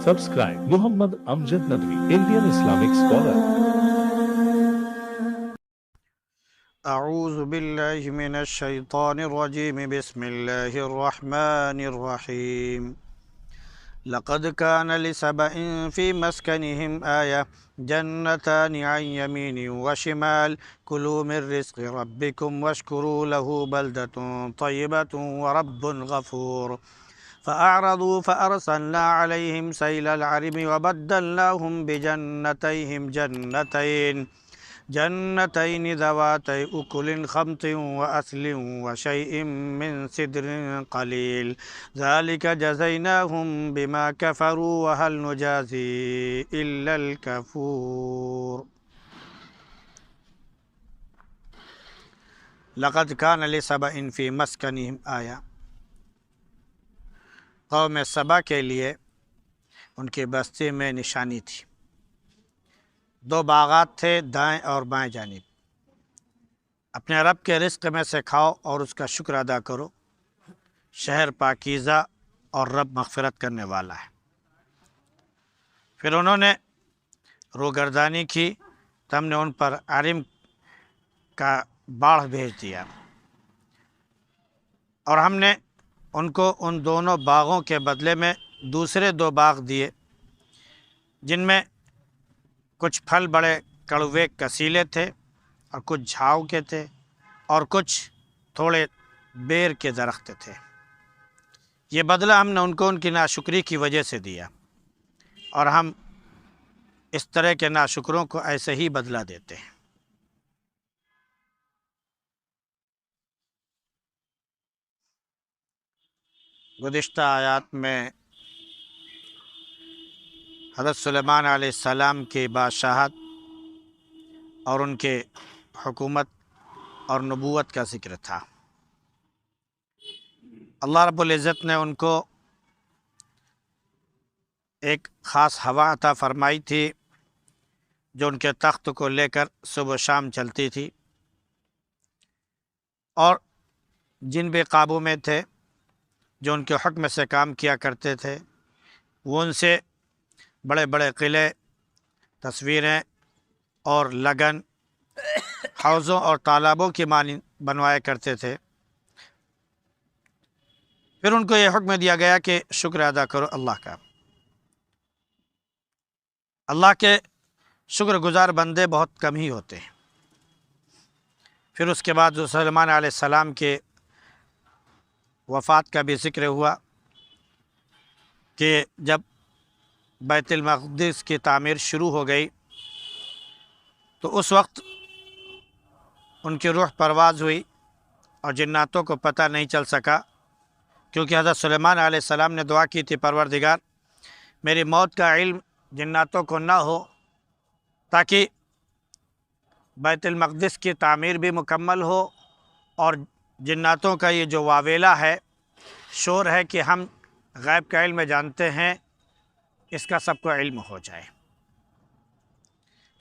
Subscribe Muhammad Amjad Nadwi, Indian Islamic scholar. أعوذ بالله من الشيطان الرجيم بسم الله الرحمن الرحيم لقد كان لسبإ في مسكنهم آية جنتان عن يمين وشمال كلوا من رزق ربكم واشكروا له بلدة طيبة ورب غفور فأعرضوا فأرسلنا عليهم سيل العرم وبدلناهم بجنتيهم جنتين ذواتي أكل خمط وأثل وشيء من سدر قليل ذلك جزيناهم بما كفروا وهل نجازي إلا الكفور لقد كان لسبأ في مسكنهم آية قوم سبا کے لیے ان کی بستی میں نشانی تھی۔ دو باغات تھے دائیں اور بائیں جانب۔ اپنے رب کے رزق میں سے کھاؤ اور اس کا شکر ادا کرو، شہر پاکیزہ اور رب مغفرت کرنے والا ہے۔ پھر انہوں نے روگردانی کی تو ہم نے ان پر عرم کا باڑھ بھیج دیا اور ہم نے ان کو ان دونوں باغوں کے بدلے میں دوسرے دو باغ دیے جن میں کچھ پھل بڑے کڑوے کسیلے تھے اور کچھ جھاؤ کے تھے اور کچھ تھوڑے بیر کے درخت تھے۔ یہ بدلہ ہم نے ان کو ان کی ناشکری کی وجہ سے دیا اور ہم اس طرح کے ناشکروں کو ایسے ہی بدلہ دیتے ہیں۔ گزشتہ آیات میں حضرت سلیمان علیہ السلام کی بادشاہت اور ان کے حکومت اور نبوت کا ذکر تھا۔ اللہ رب العزت نے ان کو ایک خاص ہوا عطا فرمائی تھی جو ان کے تخت کو لے کر صبح و شام چلتی تھی، اور جن بھی قابو میں تھے جو ان کے حکم سے کام کیا کرتے تھے وہ ان سے بڑے بڑے قلعے، تصویریں اور لگن، حوضوں اور تالابوں کی مانند بنوایا کرتے تھے۔ پھر ان کو یہ حکم دیا گیا کہ شکر ادا کرو اللہ کا۔ اللہ کے شکر گزار بندے بہت کم ہی ہوتے ہیں۔ پھر اس کے بعد جو سلیمان علیہ السلام کے وفات کا بھی ذکر ہوا کہ جب بیت المقدس کی تعمیر شروع ہو گئی تو اس وقت ان کی روح پرواز ہوئی اور جناتوں کو پتہ نہیں چل سکا، کیونکہ حضرت سلیمان علیہ السلام نے دعا کی تھی، پروردگار میری موت کا علم جناتوں کو نہ ہو تاکہ بیت المقدس کی تعمیر بھی مکمل ہو اور جناتوں کا یہ جو واویلا ہے، شور ہے کہ ہم غیب کا علم جانتے ہیں، اس کا سب کو علم ہو جائے۔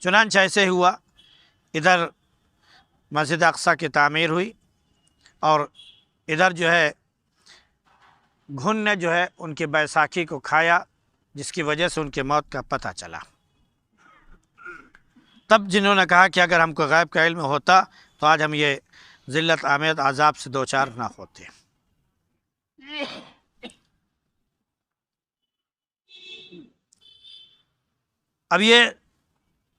چنانچہ ایسے ہوا، ادھر مسجد اقصیٰ کی تعمیر ہوئی اور ادھر جو ہے گھن نے جو ہے ان کی بیساکھی کو کھایا، جس کی وجہ سے ان کی موت کا پتہ چلا۔ تب جنہوں نے کہا کہ اگر ہم کو غیب کا علم ہوتا تو آج ہم یہ ذلت آمیز عذاب سے دوچار نہ ہوتے۔ اب یہ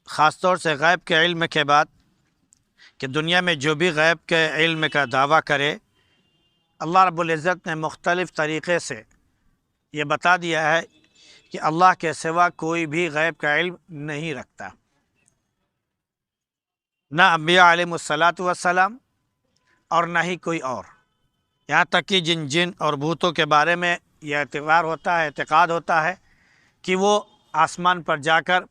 خاص طور سے غیب کے علم کے بعد کہ دنیا میں جو بھی غیب کے علم کا دعویٰ کرے، اللہ رب العزت نے مختلف طریقے سے یہ بتا دیا ہے کہ اللہ کے سوا کوئی بھی غیب کا علم نہیں رکھتا، نہ انبیاء علیہ السلام اور نہ ہی کوئی اور۔ یہاں تک کہ جن اور بھوتوں کے بارے میں یہ اعتقاد ہوتا ہے کہ وہ آسمان پر جا کر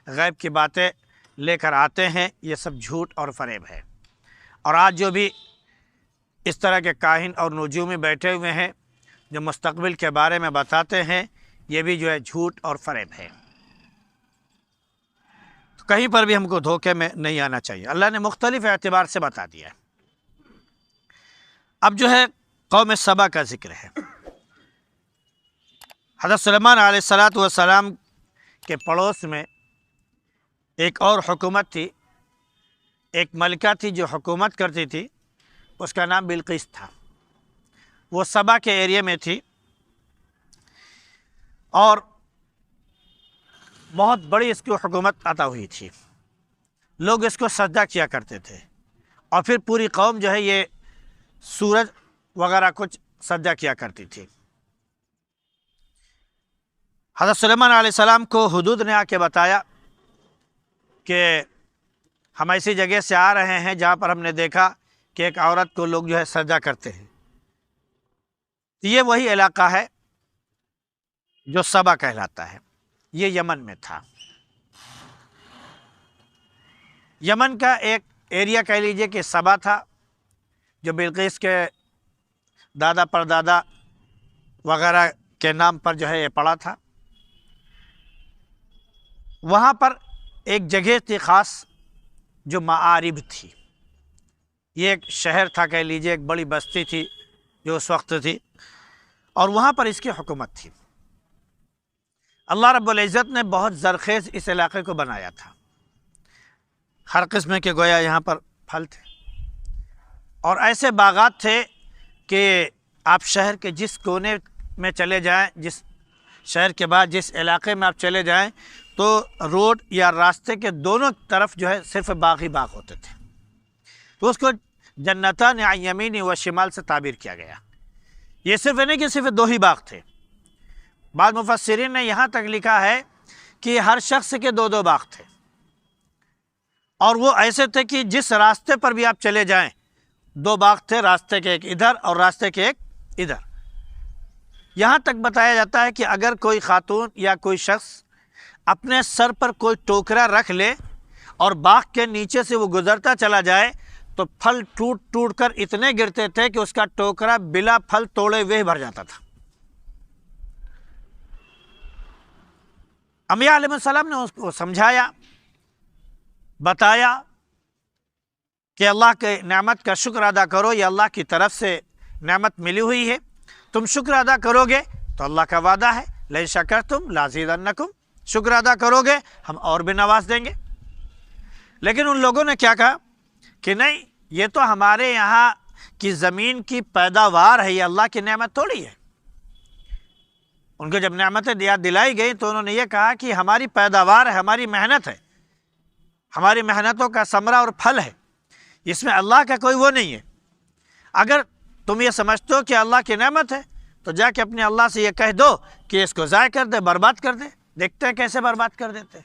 غیب کی باتیں لے کر آتے ہیں، یہ سب جھوٹ اور فریب ہے۔ اور آج جو بھی اس طرح کے کاہن اور نجومی بیٹھے ہوئے ہیں جو مستقبل کے بارے میں بتاتے ہیں، یہ بھی جو ہے جھوٹ اور فریب ہے۔ تو کہیں پر بھی ہم کو دھوکے میں نہیں آنا چاہیے، اللہ نے مختلف اعتبار سے بتا دیا ہے۔ اب جو ہے قوم سبا کا ذکر ہے۔ حضرت سلیمان علیہ الصلاۃ والسلام کے پڑوس میں ایک اور حکومت تھی، ایک ملکہ تھی جو حکومت کرتی تھی، اس کا نام بلقیس تھا۔ وہ سبا کے ایریے میں تھی اور بہت بڑی اس کی حکومت عطا ہوئی تھی، لوگ اس کو سجدہ کیا کرتے تھے، اور پھر پوری قوم جو ہے یہ سورج وغیرہ کچھ سجدہ کیا کرتی تھی۔ حضرت سلیمان علیہ السلام کو حدود نے آ کے بتایا کہ ہم ایسی جگہ سے آ رہے ہیں جہاں پر ہم نے دیکھا کہ ایک عورت کو لوگ جو ہے سجدہ کرتے ہیں۔ یہ وہی علاقہ ہے جو سبا کہلاتا ہے، یہ یمن میں تھا۔ یمن کا ایک ایریا کہہ لیجئے کہ سبا تھا، جو بلقیس کے دادا پردادا وغیرہ کے نام پر جو ہے یہ پڑا تھا۔ وہاں پر ایک جگہ تھی خاص جو معارب تھی، یہ ایک شہر تھا کہہ لیجئے، ایک بڑی بستی تھی جو اس وقت تھی، اور وہاں پر اس کی حکومت تھی۔ اللہ رب العزت نے بہت زرخیز اس علاقے کو بنایا تھا، ہر قسم کے گویا یہاں پر پھل تھے، اور ایسے باغات تھے کہ آپ شہر کے جس کونے میں چلے جائیں، جس شہر کے بعد جس علاقے میں آپ چلے جائیں تو روڈ یا راستے کے دونوں طرف جو ہے صرف باغ ہی باغ ہوتے تھے۔ تو اس کو جنتان عن یمین و شمال سے تعبیر کیا گیا۔ یہ صرف نہیں کہ صرف دو ہی باغ تھے، بعض مفسرین نے یہاں تک لکھا ہے کہ ہر شخص کے دو دو باغ تھے، اور وہ ایسے تھے کہ جس راستے پر بھی آپ چلے جائیں دو باغ تھے، راستے کے ایک ادھر اور راستے کے ایک ادھر۔ یہاں تک بتایا جاتا ہے کہ اگر کوئی خاتون یا کوئی شخص اپنے سر پر کوئی ٹوکرا رکھ لے اور باغ کے نیچے سے وہ گزرتا چلا جائے تو پھل ٹوٹ ٹوٹ کر اتنے گرتے تھے کہ اس کا ٹوکرا بلا پھل توڑے ہوئے بھر جاتا تھا۔ انبیاء علیہ السلام نے اس کو سمجھایا، بتایا کہ اللہ کے نعمت کا شکر ادا کرو، یہ اللہ کی طرف سے نعمت ملی ہوئی ہے، تم شکر ادا کرو گے تو اللہ کا وعدہ ہے لئن شکرتم لازیدنکم، شکر ادا کرو گے ہم اور بھی نواز دیں گے۔ لیکن ان لوگوں نے کیا کہا کہ نہیں، یہ تو ہمارے یہاں کی زمین کی پیداوار ہے، یہ اللہ کی نعمت تھوڑی ہے۔ ان کو جب نعمتیں دلائی گئی تو انہوں نے یہ کہا کہ ہماری پیداوار ہے، ہماری محنت ہے، ہماری محنتوں کا ثمرہ اور پھل ہے، اس میں اللہ کا کوئی وہ نہیں ہے۔ اگر تم یہ سمجھتے ہو کہ اللہ کی نعمت ہے تو جا کے اپنے اللہ سے یہ کہہ دو کہ اس کو ضائع کر دے، برباد کر دے۔ دیکھتے ہیں کیسے برباد کر دیتے۔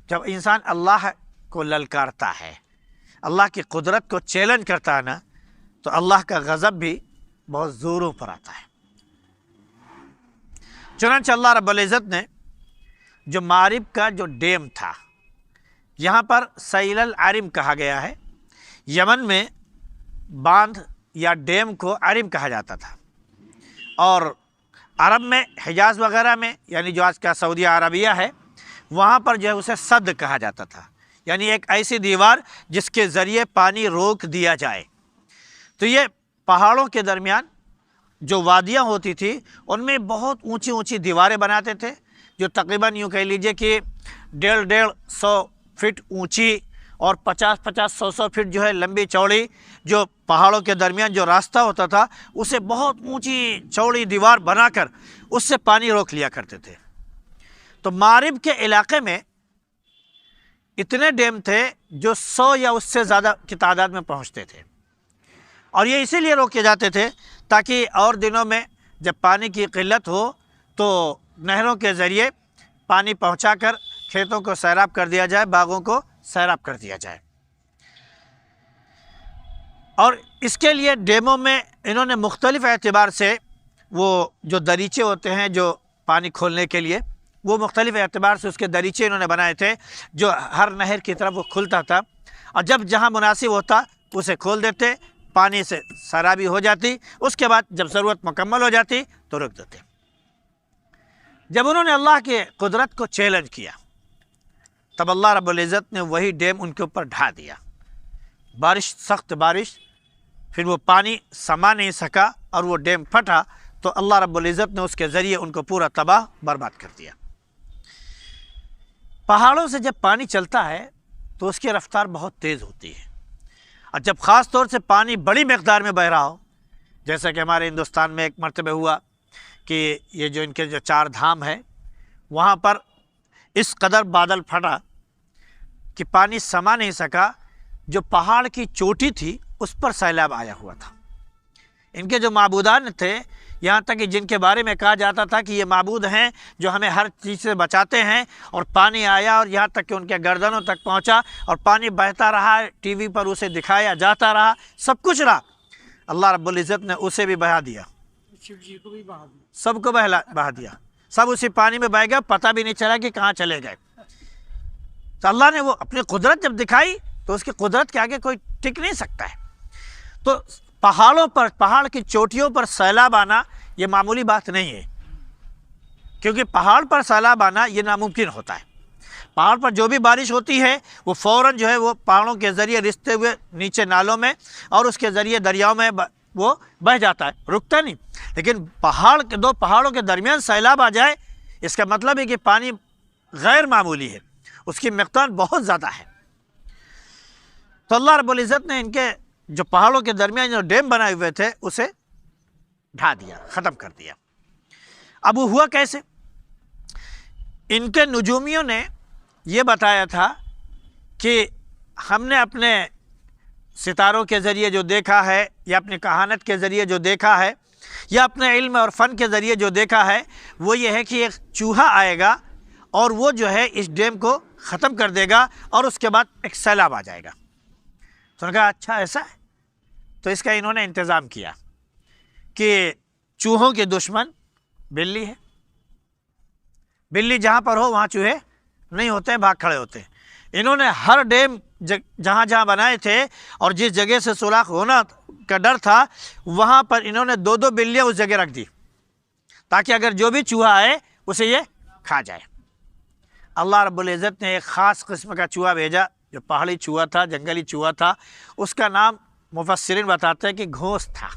جب انسان اللہ کو للکارتا ہے، اللہ کی قدرت کو چیلنج کرتا ہے نا، تو اللہ کا غضب بھی بہت زوروں پر آتا ہے۔ چنانچہ اللہ رب العزت نے جو معارب کا جو ڈیم تھا، یہاں پر سیل العرم کہا گیا ہے، یمن میں باندھ یا ڈیم کو عرم کہا جاتا تھا، اور عرب میں حجاز وغیرہ میں یعنی جو آج کا سعودیہ عربیہ ہے وہاں پر جو ہے اسے سد کہا جاتا تھا، یعنی ایک ایسی دیوار جس کے ذریعے پانی روک دیا جائے۔ تو یہ پہاڑوں کے درمیان جو وادیاں ہوتی تھی ان میں بہت اونچی اونچی دیواریں بناتے تھے، جو تقریباً یوں کہہ لیجئے کہ 150-150 فٹ اونچی اور 50-100 فٹ جو ہے لمبی چوڑی، جو پہاڑوں کے درمیان جو راستہ ہوتا تھا اسے بہت اونچی چوڑی دیوار بنا کر اس سے پانی روک لیا کرتے تھے۔ تو معارب کے علاقے میں اتنے ڈیم تھے جو 100 یا اس سے زیادہ کی تعداد میں پہنچتے تھے، اور یہ اسی لیے روکے جاتے تھے تاکہ اور دنوں میں جب پانی کی قلت ہو تو نہروں کے ذریعے پانی پہنچا کر کھیتوں کو سیراب کر دیا جائے، باغوں کو سیراب کر دیا جائے۔ اور اس کے لیے ڈیموں میں انہوں نے مختلف اعتبار سے وہ جو دریچے ہوتے ہیں جو پانی کھولنے کے لیے، وہ مختلف اعتبار سے اس کے دریچے انہوں نے بنائے تھے جو ہر نہر کی طرف وہ کھلتا تھا، اور جب جہاں مناسب ہوتا اسے کھول دیتے، پانی سے سیرابی ہو جاتی، اس کے بعد جب ضرورت مکمل ہو جاتی تو رک دیتے۔ جب انہوں نے اللہ کے قدرت کو چیلنج کیا تب اللہ رب العزت نے وہی ڈیم ان کے اوپر ڈھا دیا، بارش، سخت بارش، پھر وہ پانی سما نہیں سکا اور وہ ڈیم پھٹا تو اللہ رب العزت نے اس کے ذریعے ان کو پورا تباہ برباد کر دیا۔ پہاڑوں سے جب پانی چلتا ہے تو اس کی رفتار بہت تیز ہوتی ہے، اور جب خاص طور سے پانی بڑی مقدار میں بہ رہا ہو، جیسا کہ ہمارے ہندوستان میں ایک مرتبہ ہوا کہ یہ جو ان کے جو 4 دھام ہے وہاں پر اس قدر بادل پھٹا کہ پانی سما نہیں سکا، جو پہاڑ کی چوٹی تھی اس پر سیلاب آیا ہوا تھا۔ ان کے جو معبودان تھے، یہاں تک کہ جن کے بارے میں کہا جاتا تھا کہ یہ معبود ہیں جو ہمیں ہر چیز سے بچاتے ہیں، اور پانی آیا اور یہاں تک کہ ان کے گردنوں تک پہنچا اور پانی بہتا رہا، ٹی وی پر اسے دکھایا جاتا رہا، سب کچھ رہا، اللہ رب العزت نے اسے بھی بہا دیا، سب کو بہا دیا، سب اسی پانی میں بہہ گیا، پتہ بھی نہیں چلا کہ کہاں چلے گئے۔ تو اللہ نے وہ اپنی قدرت جب دکھائی تو اس کی قدرت کے آگے کوئی ٹک نہیں سکتا ہے۔ تو پہاڑوں پر، پہاڑ کی چوٹیوں پر سیلاب آنا یہ معمولی بات نہیں ہے، کیونکہ پہاڑ پر سیلاب آنا یہ ناممکن ہوتا ہے۔ پہاڑ پر جو بھی بارش ہوتی ہے وہ فوراً جو ہے وہ پہاڑوں کے ذریعے رستے ہوئے نیچے نالوں میں اور اس کے ذریعے دریاؤں میں وہ بہہ جاتا ہے، رکتا نہیں۔ لیکن دو پہاڑوں کے درمیان سیلاب آ جائے، اس کا مطلب ہے کہ پانی غیر معمولی ہے، اس کی مقدار بہت زیادہ ہے۔ تو اللہ رب العزت نے ان کے جو پہاڑوں کے درمیان جو ڈیم بنائے ہوئے تھے اسے ڈھا دیا، ختم کر دیا۔ اب وہ ہوا کیسے؟ ان کے نجومیوں نے یہ بتایا تھا کہ ہم نے اپنے ستاروں کے ذریعے جو دیکھا ہے، یا اپنی کہانت کے ذریعے جو دیکھا ہے، یا اپنے علم اور فن کے ذریعے جو دیکھا ہے، وہ یہ ہے کہ ایک چوہا آئے گا اور وہ جو ہے اس ڈیم کو ختم کر دے گا، اور اس کے بعد ایک سیلاب آ جائے گا۔ تو انہوں نے کہا اچھا ایسا ہے؟ تو اس کا انہوں نے انتظام کیا کہ چوہوں کے دشمن بلی ہے، بلی جہاں پر ہو وہاں چوہے نہیں ہوتے ہیں، بھاگ کھڑے ہوتے ہیں۔ انہوں نے ہر ڈیم جہاں جہاں بنائے تھے اور جس جگہ سے سوراخ ہونا کا ڈر تھا، وہاں پر انہوں نے 2 بلیاں اس جگہ رکھ دی، تاکہ اگر جو بھی چوہا آئے اسے یہ کھا جائے۔ اللہ رب العزت نے ایک خاص قسم کا چوہا بھیجا، جو پہاڑی چوہا تھا، جنگلی چوہا تھا، اس کا نام مفسرین بتاتے ہیں کہ گھونس تھا۔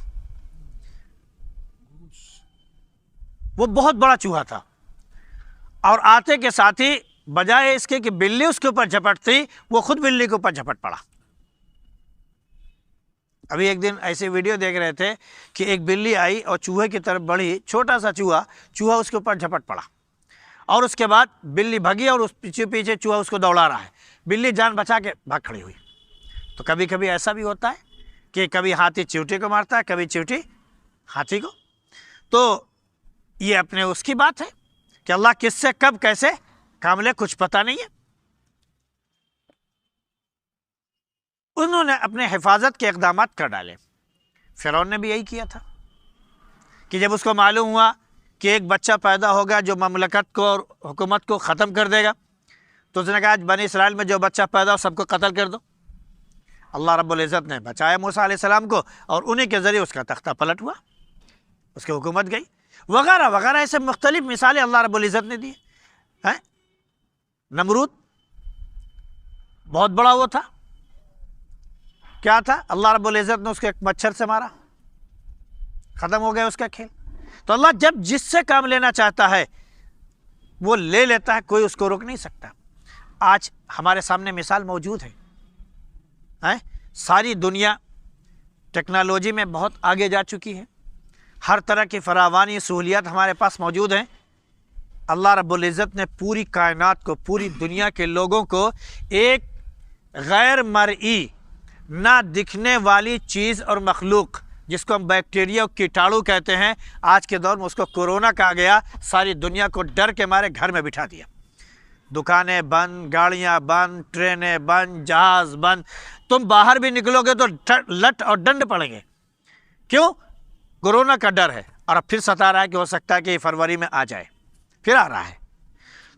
وہ بہت بڑا چوہا تھا، اور آتے کے ساتھ ہی بجائے اس کے کہ بلی اس کے اوپر جھپٹتی، وہ خود بلی کے اوپر جھپٹ پڑا۔ ابھی ایک دن ایسے ویڈیو دیکھ رہے تھے کہ ایک بلی آئی اور چوہے کی طرف بڑھی، چھوٹا سا چوہا اس کے اوپر جھپٹ پڑا، اور اس کے بعد بلی بھگی اور اس پیچھے چوہا اس کو دوڑا رہا ہے، بلی جان بچا کے بھاگ کھڑی ہوئی۔ تو کبھی کبھی ایسا بھی ہوتا ہے کہ کبھی ہاتھی چیوٹی کو مارتا ہے، کبھی چیوٹی ہاتھی کو۔ تو یہ اپنے اس کی بات ہے کہ اللہ کس سے کب کیسے کام لے، کچھ پتہ نہیں ہے۔ انہوں نے اپنے حفاظت کے اقدامات کر ڈالے۔ فرعون نے بھی یہی کیا تھا کہ جب اس کو معلوم ہوا کہ ایک بچہ پیدا ہوگا جو مملکت کو اور حکومت کو ختم کر دے گا، تو اس نے کہا بنی اسرائیل میں جو بچہ پیدا ہو سب کو قتل کر دو۔ اللہ رب العزت نے بچایا موسیٰ علیہ السلام کو، اور انہی کے ذریعے اس کا تختہ پلٹ ہوا، اس کی حکومت گئی، وغیرہ وغیرہ ایسے مختلف مثالیں اللہ رب العزت نے دی ہیں۔ نمرود بہت بڑا وہ تھا، کیا تھا؟ اللہ رب العزت نے اس کو ایک مچھر سے مارا، ختم ہو گیا اس کا کھیل۔ تو اللہ جب جس سے کام لینا چاہتا ہے وہ لے لیتا ہے، کوئی اس کو روک نہیں سکتا۔ آج ہمارے سامنے مثال موجود ہے، ساری دنیا ٹیکنالوجی میں بہت آگے جا چکی ہے، ہر طرح کی فراوانی سہولیات ہمارے پاس موجود ہیں۔ اللہ رب العزت نے پوری کائنات کو، پوری دنیا کے لوگوں کو ایک غیر مرئی، نہ دکھنے والی چیز اور مخلوق، جس کو ہم بیکٹیریا اور کیٹاڑو کہتے ہیں، آج کے دور میں اس کو کورونا کہا گیا، ساری دنیا کو ڈر کے مارے گھر میں بٹھا دیا۔ دکانیں بند، گاڑیاں بند، ٹرینیں بند، جہاز بند، تم باہر بھی نکلو گے تو لٹ اور ڈنڈ پڑیں گے۔ کیوں؟ کورونا کا ڈر ہے، اور اب پھر ستا رہا ہے کہ ہو سکتا ہے کہ یہ فروری میں آ جائے، پھر آ رہا ہے۔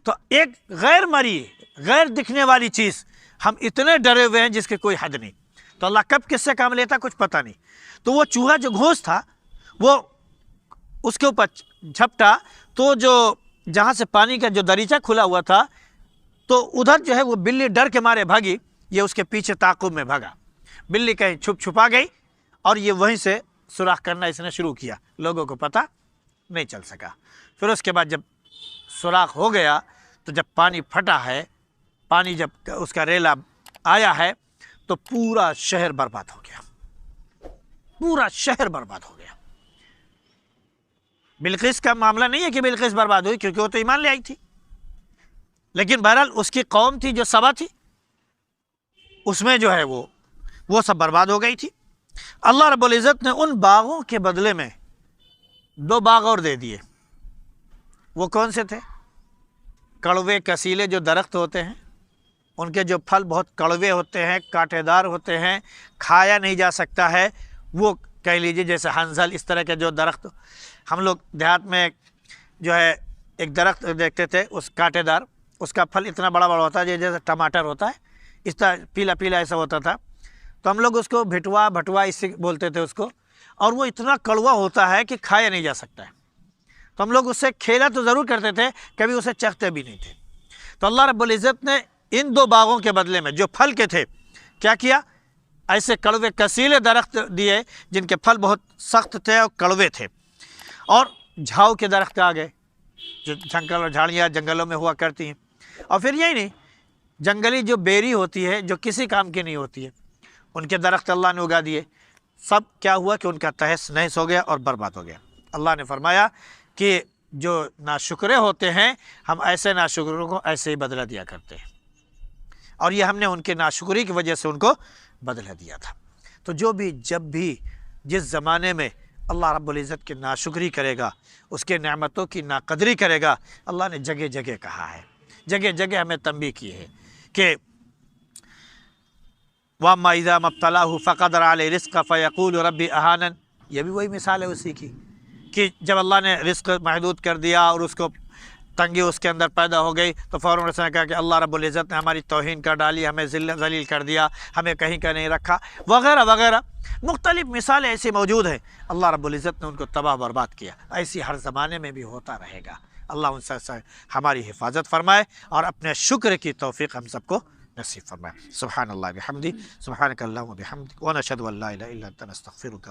تو ایک غیر مرئی، غیر دکھنے والی چیز، ہم اتنے ڈرے ہوئے ہیں جس کی کوئی حد نہیں۔ تو اللہ کب کس سے کام لیتا کچھ پتہ نہیں۔ تو وہ چوہا جو گھونس تھا، وہ اس کے اوپر جھپٹا، تو جو جہاں سے پانی کا جو دریچہ کھلا ہوا تھا، تو ادھر جو ہے وہ بلی ڈر کے مارے بھاگی، یہ اس کے پیچھے تعاقب میں بھاگا، بلی کہیں چھپا گئی، اور یہ وہیں سے سوراخ کرنا اس نے شروع کیا۔ لوگوں کو پتہ نہیں چل سکا۔ پھر اس کے بعد جب سوراخ ہو گیا تو جب پانی پھٹا ہے، پانی جب اس کا ریلا آیا ہے تو پورا شہر برباد ہو گیا، پورا شہر برباد ہو گیا۔ بلقیس کا معاملہ نہیں ہے کہ بلقیس برباد ہوئی، کیونکہ وہ تو ایمان لے آئی تھی، لیکن بہرحال اس کی قوم تھی جو سبا تھی، اس میں جو ہے وہ سب برباد ہو گئی تھی۔ اللہ رب العزت نے ان باغوں کے بدلے میں 2 باغ اور دے دیے۔ وہ کون سے تھے؟ کڑوے کسیلے جو درخت ہوتے ہیں، ان کے جو پھل بہت کڑوے ہوتے ہیں، کانٹے دار ہوتے ہیں، کھایا نہیں جا سکتا ہے، وہ کہہ لیجیے جیسے ہنزل، اس طرح کے جو درخت ہم لوگ دیہات میں جو ہے ایک درخت دیکھتے تھے، اس کانٹے دار، اس کا پھل اتنا بڑا بڑا ہوتا ہے جیسے ٹماٹر ہوتا ہے، اس طرح پیلا پیلا ایسا ہوتا تھا، تو ہم لوگ اس کو بھٹوا اس سے بولتے تھے اس کو، اور وہ اتنا کڑوا ہوتا ہے کہ کھایا نہیں جا سکتا ہے، تو ہم لوگ اس سے کھیلا تو ضرور کرتے تھے، کبھی اسے چکھتے بھی نہیں تھے۔ تو اللہ رب العزت نے ان 2 باغوں کے بدلے میں جو پھل کے تھے کیا کیا؟ ایسے کڑوے کسیلے درخت دیے جن کے پھل بہت سخت تھے اور کڑوے تھے، اور جھاؤ کے درخت آ گئے جو جنگل اور جھاڑیاں جنگلوں میں ہوا کرتی ہیں، اور پھر یہی نہیں، جنگلی جو بیری ہوتی ہے جو کسی کام کی نہیں ہوتی ہے، ان کے درخت اللہ نے اگا دیے، سب کیا ہوا کہ ان کا تہس نہس ہو گیا اور برباد ہو گیا۔ اللہ نے فرمایا کہ جو ناشکرے ہوتے ہیں ہم ایسے ناشکروں کو ایسے ہی بدلہ دیا کرتے ہیں، اور یہ ہم نے ان کے ناشکری کی وجہ سے ان کو بدلہ دیا تھا۔ تو جو بھی جب بھی جس زمانے میں اللہ رب العزت کی ناشکری کرے گا، اس کے نعمتوں کی ناقدری کرے گا، اللہ نے جگہ جگہ کہا ہے، جگہ جگہ ہمیں تنبیہ کی ہے کہ وَأَمَّا إِذَا مَا ابْتَلَاهُ فَقَدَرَ عَلَيْهِ رِزْقَهُ فَيَقُولُ رَبِّ أَهَانَنِ، یہ بھی وہی مثال ہے اسی کی کہ جب اللہ نے رزق محدود کر دیا اور اس کو تنگی اس کے اندر پیدا ہو گئی تو فوراً اس نے کہا کہ اللہ رب العزت نے ہماری توہین کر ڈالی، ہمیں ذلیل کر دیا، ہمیں کہیں کا نہیں رکھا، وغیرہ وغیرہ مختلف مثالیں ایسی موجود ہیں۔ اللہ رب العزت نے ان کو تباہ برباد کیا، ایسی ہر زمانے میں بھی ہوتا رہے گا۔ اللہ ان سے ہماری حفاظت فرمائے اور اپنے شکر کی توفیق ہم سب کو نصیب فرمائے۔ سبحان اللہ بحمدہ، سبحانک اللہم وبحمدک، ونشہد ان لا الہ الا انت نستغفرک۔